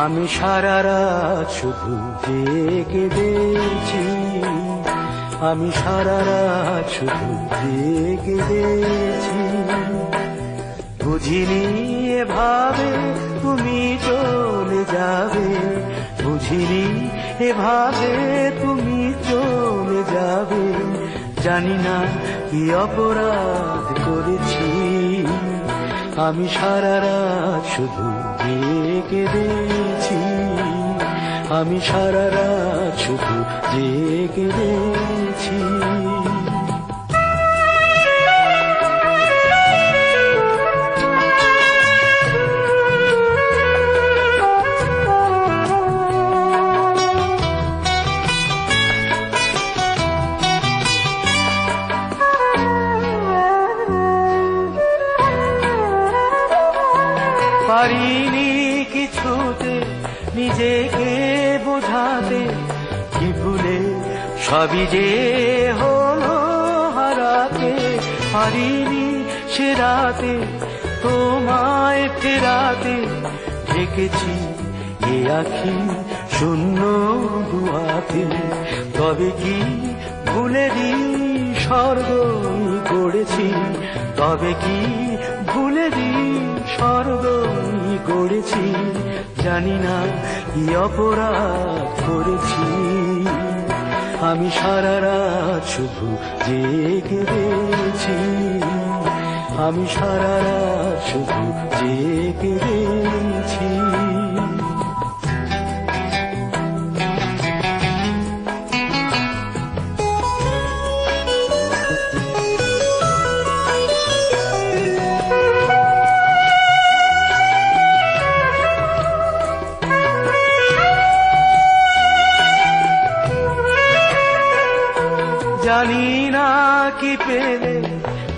আমি সারা রাত শুধু জেগেছি, আমি সারা রাত শুধু জেগেছি। বুঝিনি এভাবে তুমি চলে যাবে, বুঝিনি এভাবে তুমি চলে যাবে। জানি না কি অপরাধ করেছি, আমি সারা রাত শুধু জেগেছি, আমি সারা রাত শুধু জেগেছি। পারিনি কিছুতে নিজেকে বোঝাতে, কি ভুলে সবই যে হলো হারাতে। পারিনি সে রাতে তোমায় ফেরাতে, ঢেকেছি এ আখি শূন্য দুয়াতে। তবে কি ভুলেরই স্বর্গ গড়েছি, তবে কি ভুলেরই স্বর্গ গড়েছি। জানি না কি অপরাধ করেছি, আমি সারা রাত শুধু জেগেছি, আমি সারা রাত শুধু জেগেছি। জানি না কি পেলে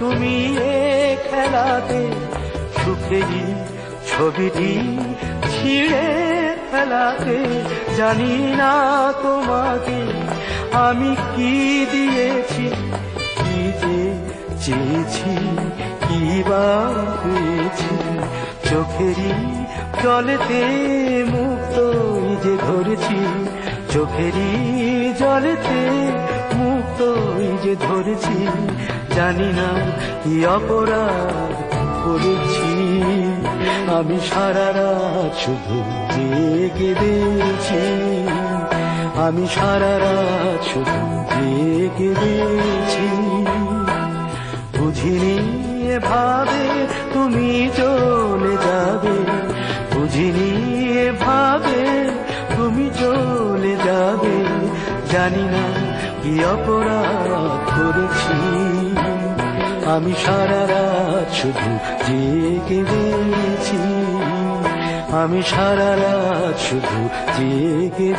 তুমি এ খেলাতে, সুখেরই ছবিটি ছিঁড়ে ফেলাতে। জানি না তোমাকে আমি কি দিয়েছি, কি যে চেয়েছি, কি বা পেয়েছি। চোখেরই জলেতে মুক্ত যে ধরেছি, চোখেরই জলেতে মুক্ত যে ধরেছি। জানি না কি অপরাধ করেছি, আমি সারা রাত শুধু জেগেছি, আমি সারা রাত শুধু জেগেছি। বুঝিনি এভাবে তুমি চলে যাবে, বুঝিনি এভাবে তুমি চলে যাবে। জানি না কি অপরাধ করেছি, আমি সারা রাত শুধু জেগেছি, আমি সারা রাত শুধু জেগেছি।